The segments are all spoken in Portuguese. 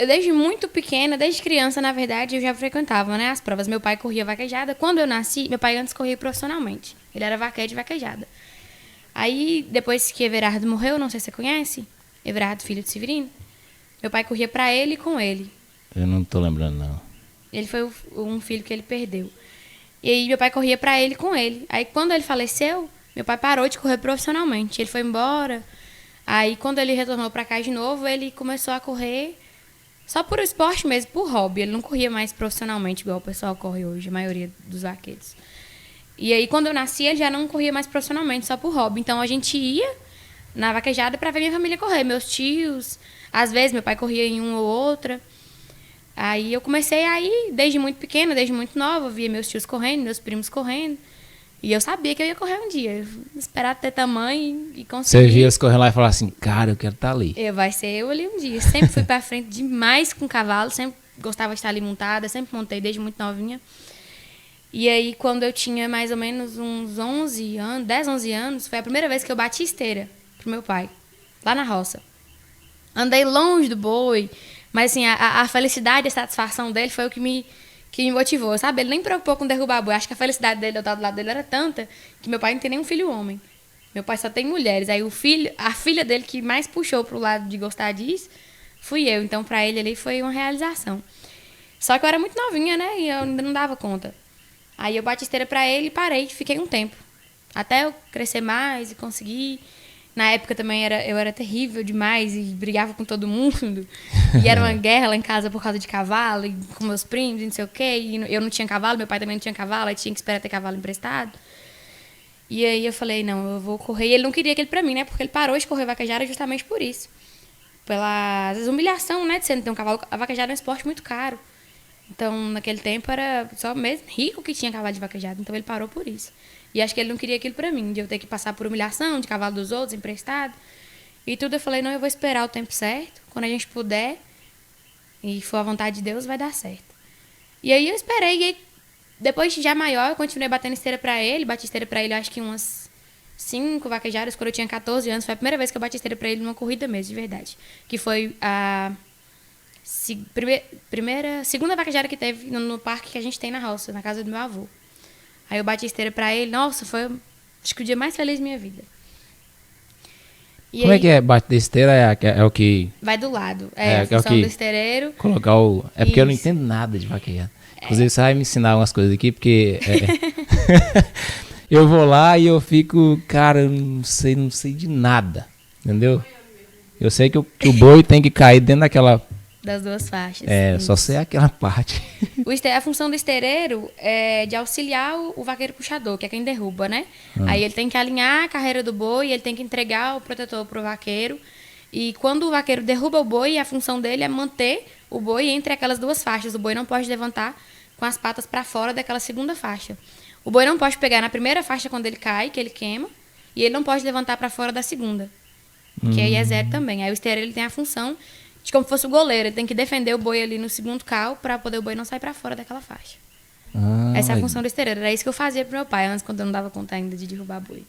Eu desde muito pequena, desde criança, na verdade, eu já frequentava, né, as provas. Meu pai corria vaquejada. Quando eu nasci, meu pai antes corria profissionalmente. Ele era vaqueiro de vaquejada. Aí, depois que Everardo morreu, não sei se você conhece, Everardo, filho de Severino, meu pai corria pra ele e com ele. Eu não tô lembrando, não. Ele foi um filho que ele perdeu. E aí, meu pai corria pra ele e com ele. Aí, quando ele faleceu, meu pai parou de correr profissionalmente. Ele foi embora. Aí, quando ele retornou pra cá de novo, ele começou a correr só por esporte mesmo, por hobby. Ele não corria mais profissionalmente, igual o pessoal corre hoje, a maioria dos vaqueiros. E aí, quando eu nasci, ele já não corria mais profissionalmente, só por hobby. Então, a gente ia na vaquejada pra ver minha família correr. Meus tios, às vezes, meu pai corria em uma ou outra. Aí, eu comecei a ir desde muito pequena, desde muito nova. Eu via meus tios correndo, meus primos correndo. E eu sabia que eu ia correr um dia. Eu esperava ter tamanho e conseguir. Você via eles correndo lá e falava assim, cara, eu quero estar ali. Vai ser eu ali um dia. Sempre fui pra frente demais com cavalo, sempre gostava de estar ali montada, sempre montei desde muito novinha. E aí, quando eu tinha mais ou menos uns 11 anos, 10, 11 anos, foi a primeira vez que eu bati esteira pro meu pai, lá na roça. Andei longe do boi, mas assim, a felicidade e a satisfação dele foi o que me motivou, sabe? Ele nem preocupou com derrubar boi. Acho que a felicidade dele, eu estar do lado dele, era tanta que meu pai não tem nenhum filho homem. Meu pai só tem mulheres. Aí a filha dele que mais puxou pro lado de gostar disso, fui eu. Então, pra ele ali foi uma realização. Só que eu era muito novinha, né? E eu ainda não dava conta. Aí eu bati esteira pra ele e parei. Fiquei um tempo. Até eu crescer mais e conseguir. Na época também eu era terrível demais e brigava com todo mundo. E era uma guerra lá em casa por causa de cavalo, e com meus primos e não sei o quê. E eu não tinha cavalo, meu pai também não tinha cavalo, aí tinha que esperar ter cavalo emprestado. E aí eu falei, não, eu vou correr. E ele não queria aquilo pra mim, né? Porque ele parou de correr vaquejada justamente por isso. Pela, às vezes, humilhação, né? De você não ter um cavalo. A vaquejada é um esporte muito caro. Então, naquele tempo, era só mesmo rico que tinha cavalo de vaquejada. Então, ele parou por isso. E acho que ele não queria aquilo pra mim, de eu ter que passar por humilhação, de cavalo dos outros, emprestado. E tudo eu falei, não, eu vou esperar o tempo certo. Quando a gente puder, e for a vontade de Deus, vai dar certo. E aí eu esperei. E aí, depois, já maior, eu continuei batendo esteira pra ele. Bati esteira pra ele, acho que umas 5 vaquejadas, quando eu tinha 14 anos. Foi a primeira vez que eu bati esteira pra ele numa corrida mesmo, de verdade. Que foi a segunda vaquejada que teve no parque que a gente tem na roça, na casa do meu avô. Aí eu bati esteira pra ele. Nossa, foi, acho que o dia mais feliz da minha vida. E como aí, é que é? Bater esteira é o que... vai do lado. A que é o função que do esteireiro. Colocar o... É porque eu não Isso. entendo nada de vaquejada. Inclusive, você vai me ensinar umas coisas aqui, porque... eu vou lá e eu fico... Cara, eu não sei de nada. Entendeu? Eu sei que o boi tem que cair dentro daquela... Das duas faixas. Só sei aquela parte. A função do esteireiro é de auxiliar o vaqueiro puxador, que é quem derruba, né? Aí ele tem que alinhar a carreira do boi, ele tem que entregar o protetor pro vaqueiro. E quando o vaqueiro derruba o boi, a função dele é manter o boi entre aquelas duas faixas. O boi não pode levantar com as patas para fora daquela segunda faixa. O boi não pode pegar na primeira faixa quando ele cai, que ele queima, e ele não pode levantar para fora da segunda, que aí é zero também. Aí o esteireiro ele tem a função de como se fosse o goleiro. Ele tem que defender o boi ali no segundo cal para poder o boi não sair para fora daquela faixa. Essa é a função do esteireiro. Era isso que eu fazia pro meu pai antes, quando eu não dava conta ainda de derrubar boi.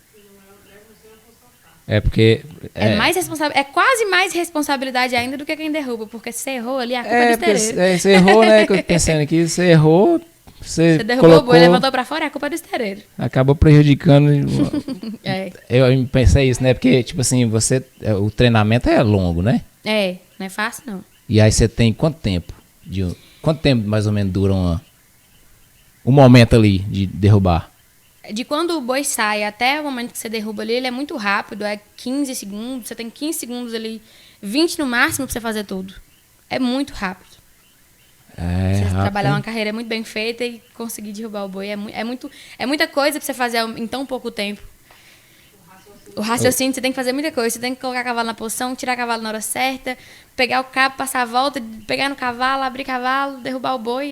É porque... É quase mais responsabilidade ainda do que quem derruba, porque se você errou ali, a culpa é do esteireiro. Você errou, né? Que eu tô pensando aqui, você errou... Você derrubou o boi, levantou pra fora, é a culpa é do esteireiro. Acabou prejudicando. É. Eu pensei isso, né? Porque, tipo assim, o treinamento é longo, né? Não é fácil, não. E aí você tem quanto tempo? Quanto tempo mais ou menos dura um momento ali de derrubar? De quando o boi sai até o momento que você derruba ali, ele é muito rápido, é 15 segundos, você tem 15 segundos ali, 20 no máximo pra você fazer tudo. É muito rápido. Você trabalhar uma carreira muito bem feita e conseguir derrubar o boi é muita coisa pra você fazer em tão pouco tempo. O raciocínio, você tem que fazer muita coisa. Você tem que colocar o cavalo na posição, tirar o cavalo na hora certa, pegar o cabo, passar a volta, pegar no cavalo, abrir cavalo, derrubar o boi.